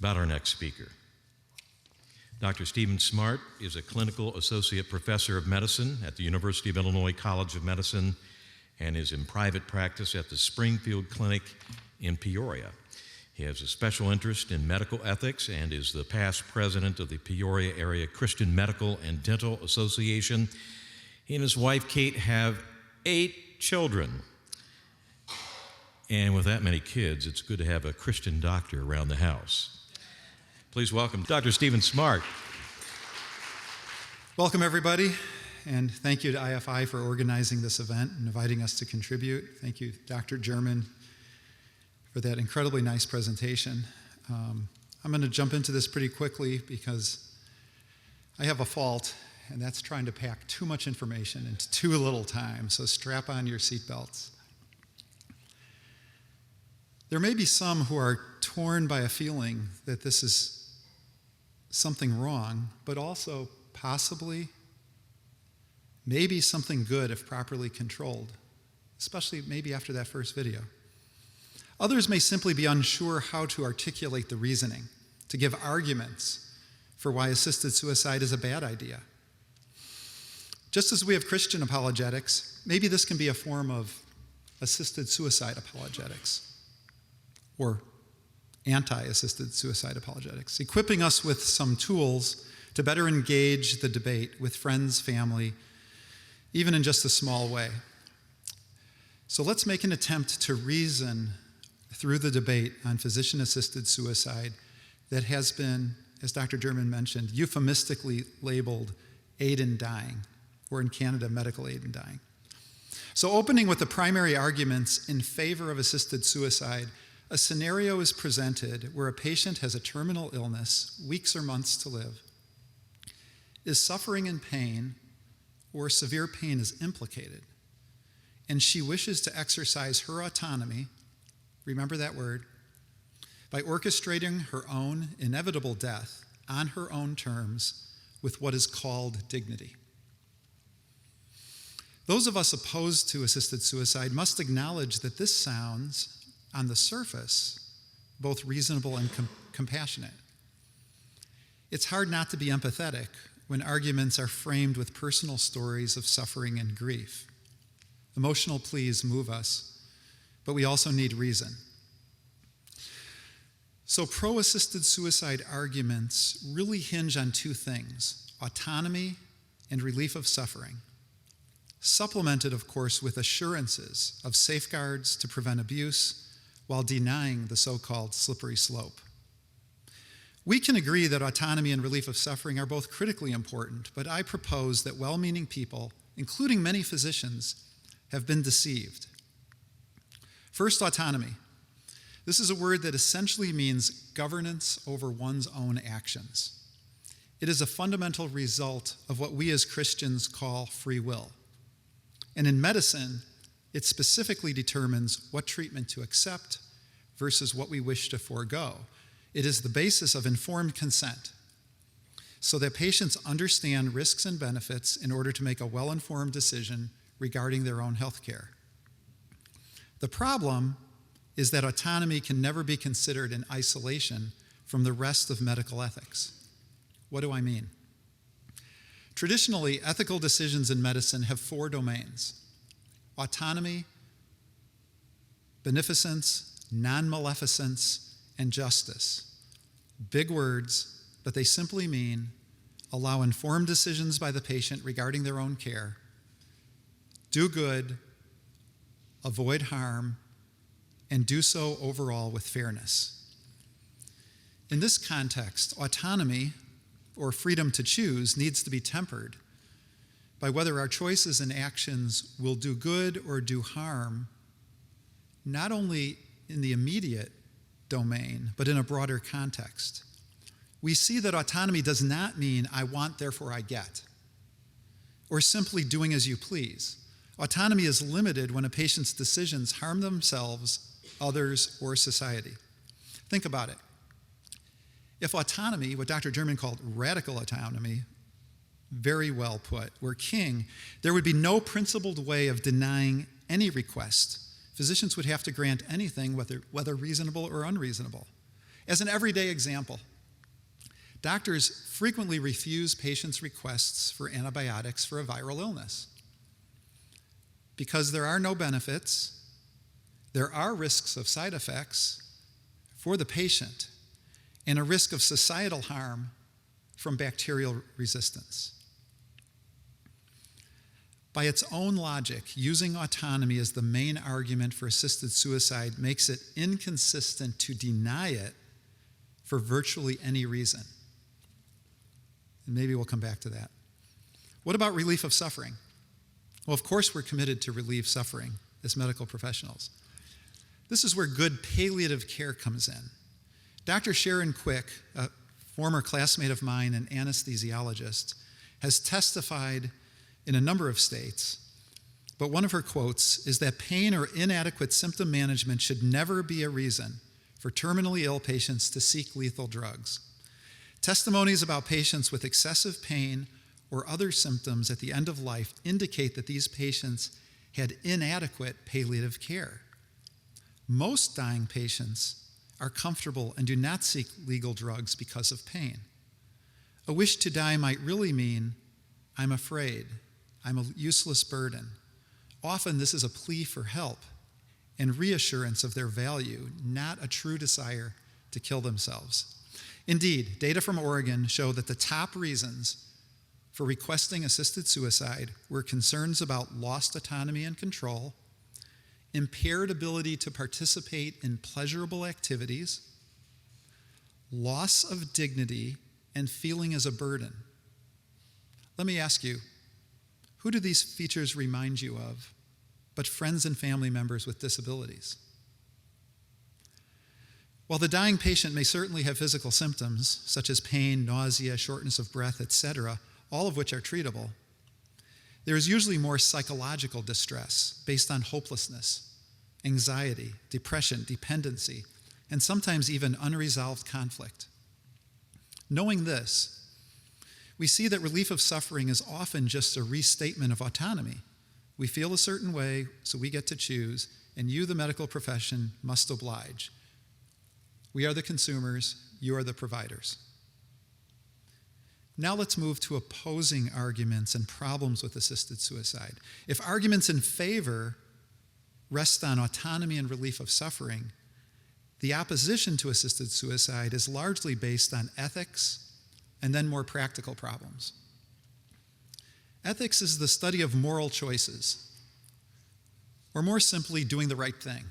about our next speaker. Dr. Stephen Smart is a clinical associate professor of medicine at the University of Illinois College of Medicine and is in private practice at the Springfield Clinic in Peoria. He has a special interest in medical ethics and is the past president of the Peoria-area Christian Medical and Dental Association. He and his wife, Kate, have 8 children. And with that many kids, it's good to have a Christian doctor around the house. Please welcome Dr. Stephen Smart. Welcome, everybody, and thank you to IFI for organizing this event and inviting us to contribute. Thank you, Dr. German, for that incredibly nice presentation. I'm going to jump into this pretty quickly because I have a fault, and that's trying to pack too much information into too little time, so strap on your seatbelts. There may be some who are torn by a feeling that this is something wrong, but also possibly maybe something good if properly controlled, especially maybe after that first video. Others may simply be unsure how to articulate the reasoning, to give arguments for why assisted suicide is a bad idea. Just as we have Christian apologetics, maybe this can be a form of assisted suicide apologetics, or anti-assisted suicide apologetics, equipping us with some tools to better engage the debate with friends, family, even in just a small way. So let's make an attempt to reason through the debate on physician-assisted suicide that has been, as Dr. German mentioned, euphemistically labeled aid in dying, or in Canada, medical aid in dying. So opening with the primary arguments in favor of assisted suicide, a scenario is presented where a patient has a terminal illness, weeks or months to live, is suffering in pain, or severe pain is implicated, and she wishes to exercise her autonomy, remember that word, by orchestrating her own inevitable death on her own terms with what is called dignity. Those of us opposed to assisted suicide must acknowledge that this sounds, on the surface, both reasonable and compassionate. It's hard not to be empathetic when arguments are framed with personal stories of suffering and grief. Emotional pleas move us, but we also need reason. So pro-assisted suicide arguments really hinge on 2 things: autonomy and relief of suffering, supplemented, of course, with assurances of safeguards to prevent abuse while denying the so-called slippery slope. We can agree that autonomy and relief of suffering are both critically important, but I propose that well-meaning people, including many physicians, have been deceived. First, autonomy. This is a word that essentially means governance over one's own actions. It is a fundamental result of what we as Christians call free will. And in medicine, it specifically determines what treatment to accept versus what we wish to forego. It is the basis of informed consent, so that patients understand risks and benefits in order to make a well-informed decision regarding their own health care. The problem is that autonomy can never be considered in isolation from the rest of medical ethics. What do I mean? Traditionally, ethical decisions in medicine have 4 domains: autonomy, beneficence, non-maleficence, and justice. Big words, but they simply mean allow informed decisions by the patient regarding their own care, do good, avoid harm, and do so overall with fairness. In this context, autonomy, or freedom to choose, needs to be tempered by whether our choices and actions will do good or do harm, not only in the immediate domain, but in a broader context. We see that autonomy does not mean I want, therefore I get, or simply doing as you please. Autonomy is limited when a patient's decisions harm themselves, others, or society. Think about it. If autonomy, what Dr. German called radical autonomy, very well put, were king, there would be no principled way of denying any request. Physicians would have to grant anything, whether reasonable or unreasonable. As an everyday example, doctors frequently refuse patients' requests for antibiotics for a viral illness. Because there are no benefits, there are risks of side effects for the patient and a risk of societal harm from bacterial resistance. By its own logic, using autonomy as the main argument for assisted suicide makes it inconsistent to deny it for virtually any reason. And maybe we'll come back to that. What about relief of suffering? Well, of course, we're committed to relieve suffering as medical professionals. This is where good palliative care comes in. Dr. Sharon Quick, a former classmate of mine and anesthesiologist, has testified in a number of states, but one of her quotes is that pain or inadequate symptom management should never be a reason for terminally ill patients to seek lethal drugs. Testimonies about patients with excessive pain or other symptoms at the end of life indicate that these patients had inadequate palliative care. Most dying patients are comfortable and do not seek legal drugs because of pain. A wish to die might really mean, I'm afraid, I'm a useless burden. Often this is a plea for help and reassurance of their value, not a true desire to kill themselves. Indeed, data from Oregon show that the top reasons for requesting assisted suicide were concerns about lost autonomy and control, impaired ability to participate in pleasurable activities, loss of dignity, and feeling as a burden. Let me ask you, who do these features remind you of but friends and family members with disabilities? While the dying patient may certainly have physical symptoms such as pain, nausea, shortness of breath, etc., all of which are treatable, there is usually more psychological distress based on hopelessness, anxiety, depression, dependency, and sometimes even unresolved conflict. Knowing this, we see that relief of suffering is often just a restatement of autonomy. We feel a certain way, so we get to choose, and you, the medical profession, must oblige. We are the consumers, you are the providers. Now let's move to opposing arguments and problems with assisted suicide. If arguments in favor rest on autonomy and relief of suffering, the opposition to assisted suicide is largely based on ethics and then more practical problems. Ethics is the study of moral choices, or more simply, doing the right thing.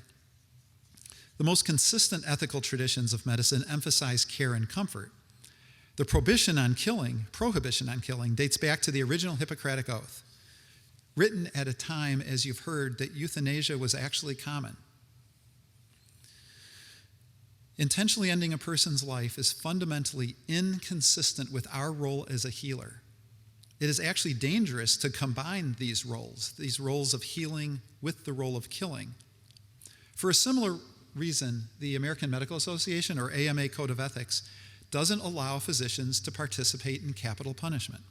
The most consistent ethical traditions of medicine emphasize care and comfort. The prohibition on killing dates back to the original Hippocratic Oath, written at a time, as you've heard, that euthanasia was actually common. Intentionally ending a person's life is fundamentally inconsistent with our role as a healer. It is actually dangerous to combine these roles of healing with the role of killing. For a similar reason, the American Medical Association, or AMA Code of Ethics, doesn't allow physicians to participate in capital punishment.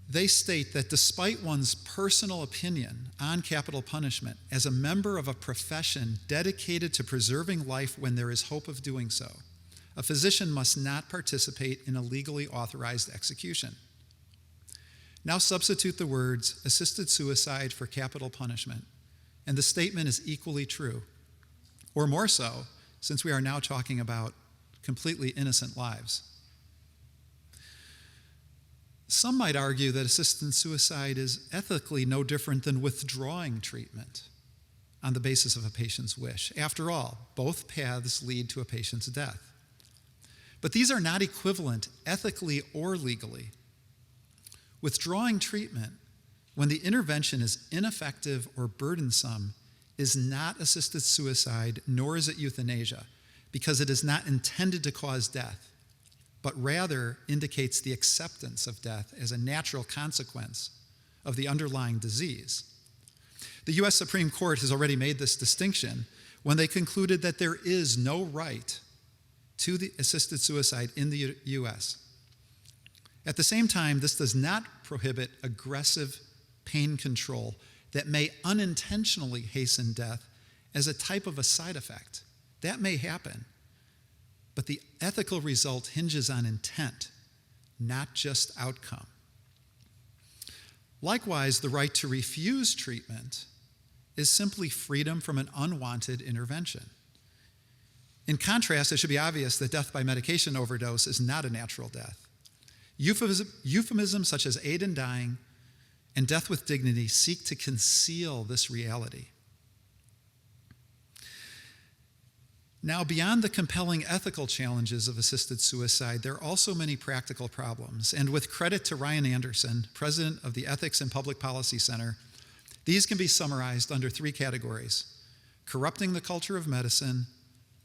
They state that despite one's personal opinion on capital punishment, as a member of a profession dedicated to preserving life when there is hope of doing so, a physician must not participate in a legally authorized execution. Now substitute the words assisted suicide for capital punishment, and the statement is equally true, or more so, since we are now talking about completely innocent lives. Some might argue that assisted suicide is ethically no different than withdrawing treatment on the basis of a patient's wish. After all, both paths lead to a patient's death. But these are not equivalent ethically or legally. Withdrawing treatment, when the intervention is ineffective or burdensome, is not assisted suicide, nor is it euthanasia, because it is not intended to cause death, but rather indicates the acceptance of death as a natural consequence of the underlying disease. The U.S. Supreme Court has already made this distinction when they concluded that there is no right to the assisted suicide in the U.S. At the same time, this does not prohibit aggressive pain control that may unintentionally hasten death as a type of a side effect That may happen, but the ethical result hinges on intent, not just outcome. Likewise, the right to refuse treatment is simply freedom from an unwanted intervention. In contrast, it should be obvious that death by medication overdose is not a natural death. Euphemisms such as aid in dying and death with dignity seek to conceal this reality. Now, beyond the compelling ethical challenges of assisted suicide, there are also many practical problems. And with credit to Ryan Anderson, president of the Ethics and Public Policy Center, these can be summarized under three categories: corrupting the culture of medicine,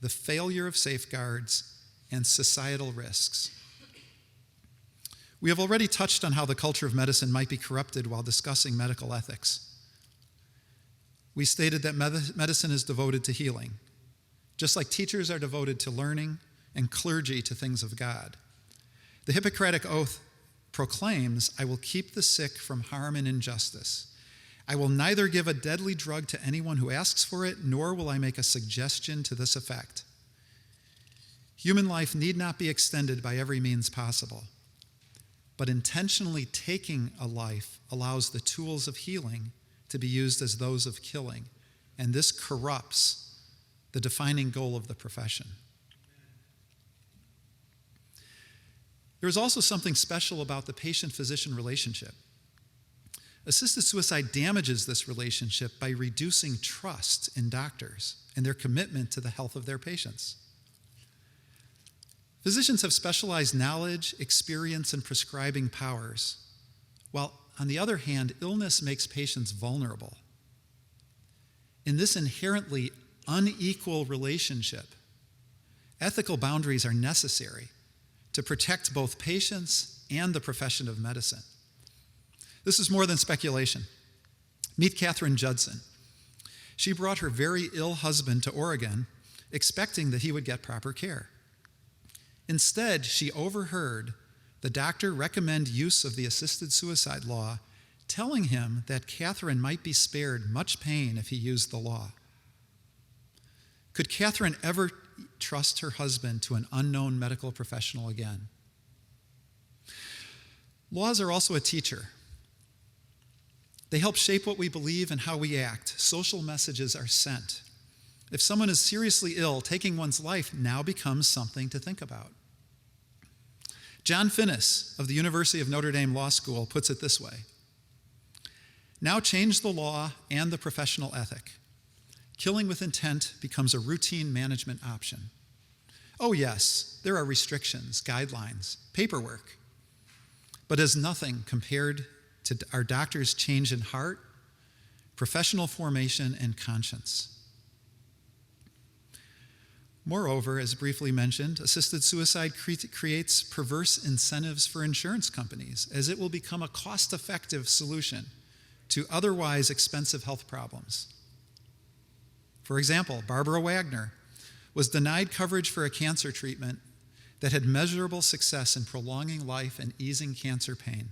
the failure of safeguards, and societal risks. We have already touched on how the culture of medicine might be corrupted while discussing medical ethics. We stated that medicine is devoted to healing, just like teachers are devoted to learning and clergy to things of God. The Hippocratic Oath proclaims, "I will keep the sick from harm and injustice. I will neither give a deadly drug to anyone who asks for it, nor will I make a suggestion to this effect." Human life need not be extended by every means possible, but intentionally taking a life allows the tools of healing to be used as those of killing, and this corrupts the defining goal of the profession. There is also something special about the patient-physician relationship. Assisted suicide damages this relationship by reducing trust in doctors and their commitment to the health of their patients. Physicians have specialized knowledge, experience, and prescribing powers, while on the other hand, illness makes patients vulnerable. In this inherently unequal relationship, ethical boundaries are necessary to protect both patients and the profession of medicine. This is more than speculation. Meet Katherine Judson. She brought her very ill husband to Oregon, expecting that he would get proper care. Instead, she overheard the doctor recommend use of the assisted suicide law, telling him that Katherine might be spared much pain if he used the law. Could Katherine ever trust her husband to an unknown medical professional again? Laws are also a teacher. They help shape what we believe and how we act. Social messages are sent. If someone is seriously ill, taking one's life now becomes something to think about. John Finnis of the University of Notre Dame Law School puts it this way: "Now change the law and the professional ethic. Killing with intent becomes a routine management option. Oh yes, there are restrictions, guidelines, paperwork, but as nothing compared to our doctors' change in heart, professional formation, and conscience." Moreover, as briefly mentioned, assisted suicide creates perverse incentives for insurance companies, as it will become a cost-effective solution to otherwise expensive health problems. For example, Barbara Wagner was denied coverage for a cancer treatment that had measurable success in prolonging life and easing cancer pain.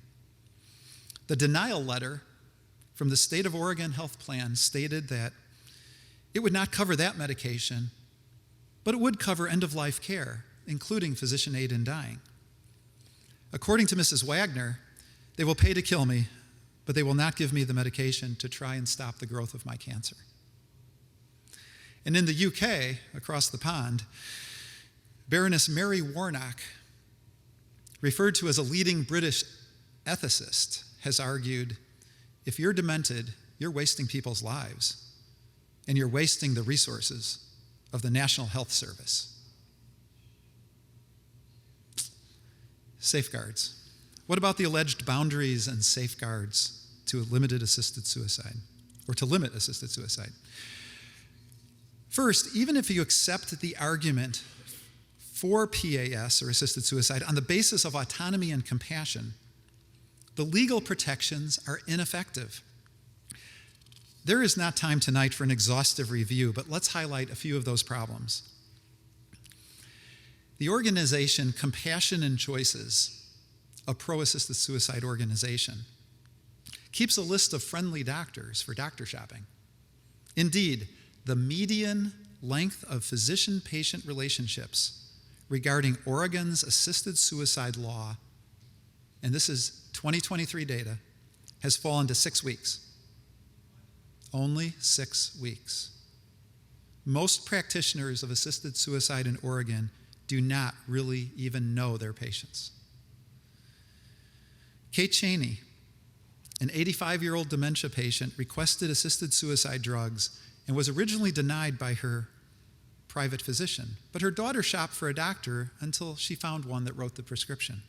The denial letter from the State of Oregon Health Plan stated that it would not cover that medication, but it would cover end-of-life care, including physician aid in dying. According to Mrs. Wagner, they will pay to kill me, but they will not give me the medication to try and stop the growth of my cancer. And in the UK, across the pond, Baroness Mary Warnock, referred to as a leading British ethicist, has argued, if you're demented, you're wasting people's lives, and you're wasting the resources of the National Health Service. Safeguards. What about the alleged boundaries and safeguards to limited assisted suicide, or to limit assisted suicide? First, even if you accept the argument for PAS, or assisted suicide, on the basis of autonomy and compassion, the legal protections are ineffective. There is not time tonight for an exhaustive review, but let's highlight a few of those problems. The organization Compassion and Choices, a pro-assisted suicide organization, keeps a list of friendly doctors for doctor shopping. Indeed, the median length of physician-patient relationships regarding Oregon's assisted suicide law, and this is 2023 data, has fallen to 6 weeks. Only 6 weeks. Most practitioners of assisted suicide in Oregon do not really even know their patients. Kate Cheney, an 85-year-old dementia patient, requested assisted suicide drugs and was originally denied by her private physician, but her daughter shopped for a doctor until she found one that wrote the prescription.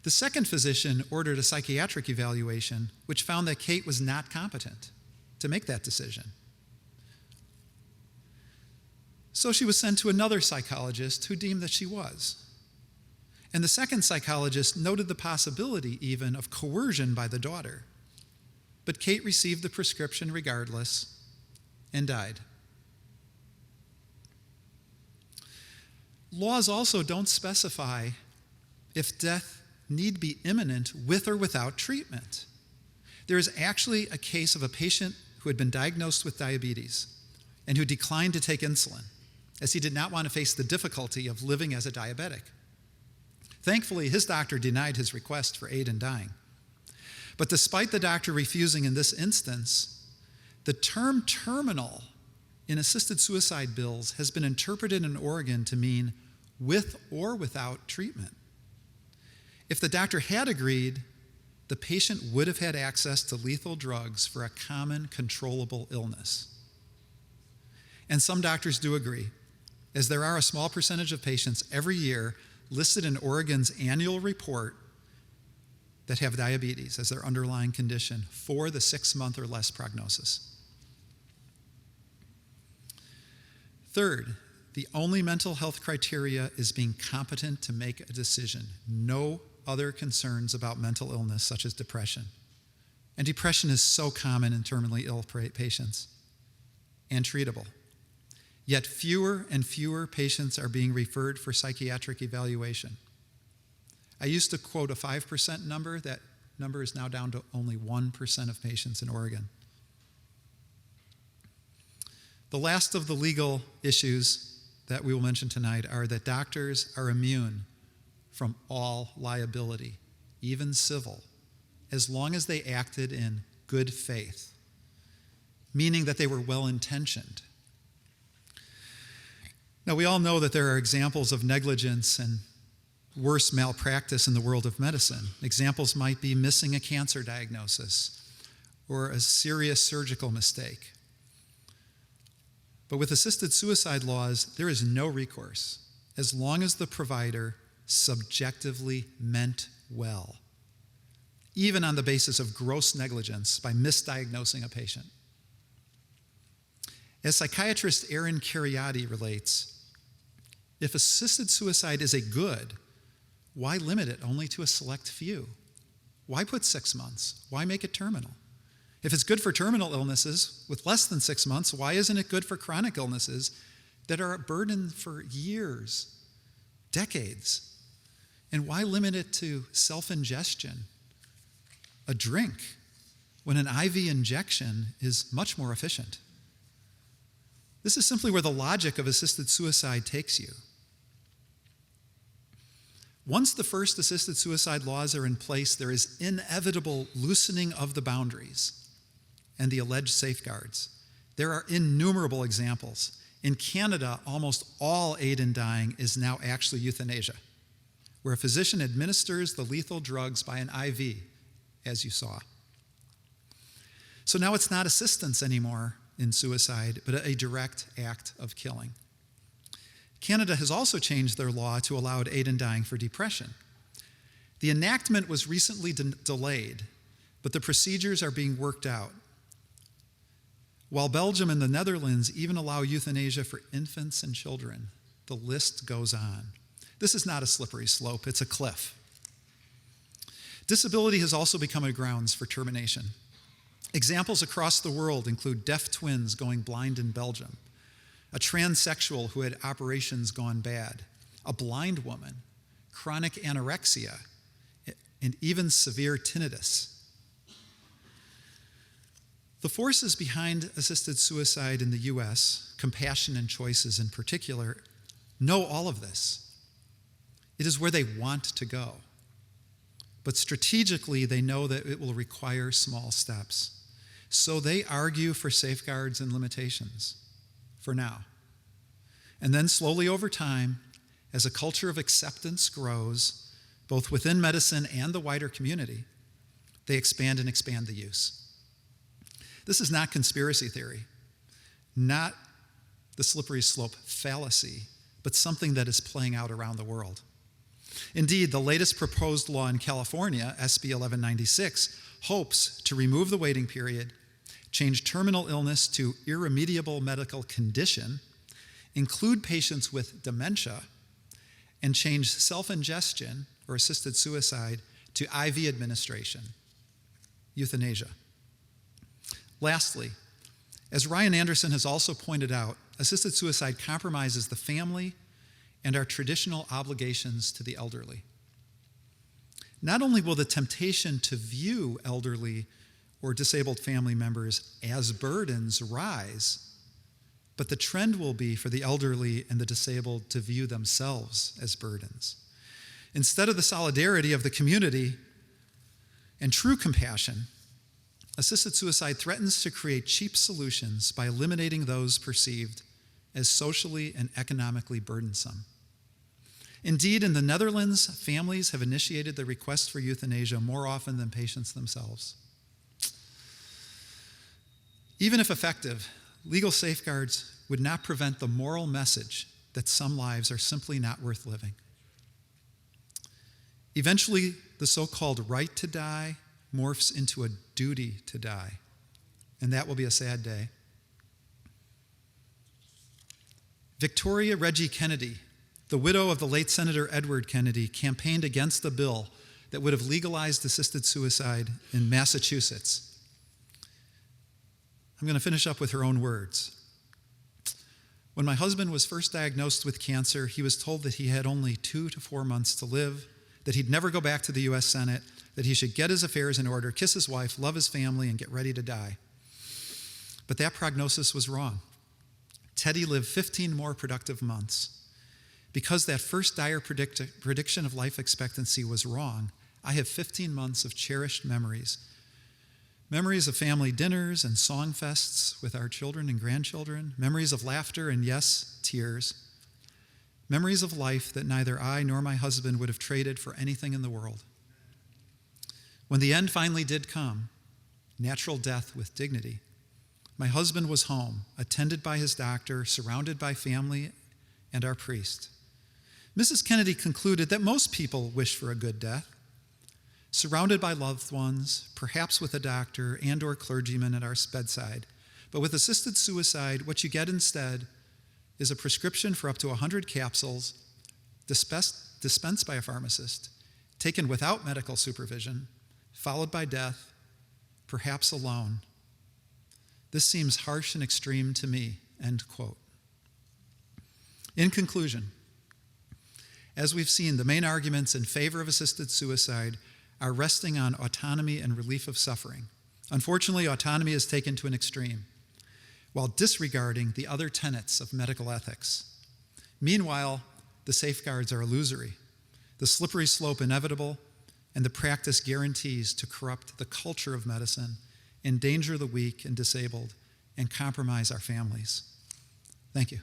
The second physician ordered a psychiatric evaluation, which found that Kate was not competent to make that decision. So she was sent to another psychologist who deemed that she was. And the second psychologist noted the possibility even of coercion by the daughter. But Kate received the prescription regardless and died. Laws also don't specify if death need be imminent with or without treatment. There is actually a case of a patient who had been diagnosed with diabetes and who declined to take insulin, as he did not want to face the difficulty of living as a diabetic. Thankfully, his doctor denied his request for aid in dying. But despite the doctor refusing in this instance, the term terminal in assisted suicide bills has been interpreted in Oregon to mean with or without treatment. If the doctor had agreed, the patient would have had access to lethal drugs for a common controllable illness. And some doctors do agree, as there are a small percentage of patients every year listed in Oregon's annual report that have diabetes as their underlying condition for the 6-month or less prognosis. Third, the only mental health criteria is being competent to make a decision. No other concerns about mental illness such as depression. And depression is so common in terminally ill patients and treatable. Yet fewer and fewer patients are being referred for psychiatric evaluation. I used to quote a 5% number. That number is now down to only 1% of patients in Oregon. The last of the legal issues that we will mention tonight are that doctors are immune from all liability, even civil, as long as they acted in good faith, meaning that they were well-intentioned. Now, we all know that there are examples of negligence and worse malpractice in the world of medicine. Examples might be missing a cancer diagnosis or a serious surgical mistake. But with assisted suicide laws, there is no recourse as long as the provider subjectively meant well, even on the basis of gross negligence by misdiagnosing a patient. As psychiatrist Aaron Cariati relates, if assisted suicide is a good, why limit it only to a select few? Why put 6 months? Why make it terminal? If it's good for terminal illnesses with less than 6 months, why isn't it good for chronic illnesses that are a burden for years, decades? And why limit it to self-ingestion, a drink, when an IV injection is much more efficient? This is simply where the logic of assisted suicide takes you. Once the first assisted suicide laws are in place, there is inevitable loosening of the boundaries and the alleged safeguards. There are innumerable examples. In Canada, almost all aid in dying is now actually euthanasia, where a physician administers the lethal drugs by an IV, as you saw. So now it's not assistance anymore in suicide, but a direct act of killing. Canada has also changed their law to allow aid in dying for depression. The enactment was recently delayed, but the procedures are being worked out. While Belgium and the Netherlands even allow euthanasia for infants and children, the list goes on. This is not a slippery slope, it's a cliff. Disability has also become a grounds for termination. Examples across the world include deaf twins going blind in Belgium, a transsexual who had operations gone bad, a blind woman, chronic anorexia, and even severe tinnitus. The forces behind assisted suicide in the U.S., Compassion and Choices in particular, know all of this. It is where they want to go. But strategically, they know that it will require small steps. So they argue for safeguards and limitations for now. And then slowly over time, as a culture of acceptance grows, both within medicine and the wider community, they expand the use. This is not conspiracy theory, not the slippery slope fallacy, but something that is playing out around the world. Indeed, the latest proposed law in California, SB 1196, hopes to remove the waiting period, change terminal illness to irremediable medical condition, include patients with dementia, and change self-ingestion or assisted suicide to IV administration, euthanasia. Lastly, as Ryan Anderson has also pointed out, assisted suicide compromises the family and our traditional obligations to the elderly. Not only will the temptation to view elderly or disabled family members as burdens rise, but the trend will be for the elderly and the disabled to view themselves as burdens. Instead of the solidarity of the community and true compassion, assisted suicide threatens to create cheap solutions by eliminating those perceived as socially and economically burdensome. Indeed, in the Netherlands, families have initiated the request for euthanasia more often than patients themselves. Even if effective, legal safeguards would not prevent the moral message that some lives are simply not worth living. Eventually, the so-called right to die morphs into a duty to die, and that will be a sad day. Victoria Reggie Kennedy, the widow of the late Senator Edward Kennedy, campaigned against the bill that would have legalized assisted suicide in Massachusetts. I'm going to finish up with her own words. When my husband was first diagnosed with cancer, he was told that he had only 2 to 4 months to live, that he'd never go back to the U.S. Senate, that he should get his affairs in order, kiss his wife, love his family, and get ready to die. But that prognosis was wrong. Teddy lived 15 more productive months. Because that first dire prediction of life expectancy was wrong, I have 15 months of cherished memories. Memories of family dinners and song fests with our children and grandchildren, memories of laughter and, yes, tears, memories of life that neither I nor my husband would have traded for anything in the world. When the end finally did come, natural death with dignity, my husband was home, attended by his doctor, surrounded by family and our priest. Mrs. Kennedy concluded that most people wish for a good death, surrounded by loved ones, perhaps with a doctor and or clergyman at our bedside. But with assisted suicide, what you get instead is a prescription for up to 100 capsules dispensed by a pharmacist, taken without medical supervision, followed by death, perhaps alone. This seems harsh and extreme to me, end quote. In conclusion, as we've seen, the main arguments in favor of assisted suicide are resting on autonomy and relief of suffering. Unfortunately, autonomy is taken to an extreme, while disregarding the other tenets of medical ethics. Meanwhile, the safeguards are illusory, the slippery slope inevitable, and the practice guarantees to corrupt the culture of medicine, endanger the weak and disabled, and compromise our families. Thank you.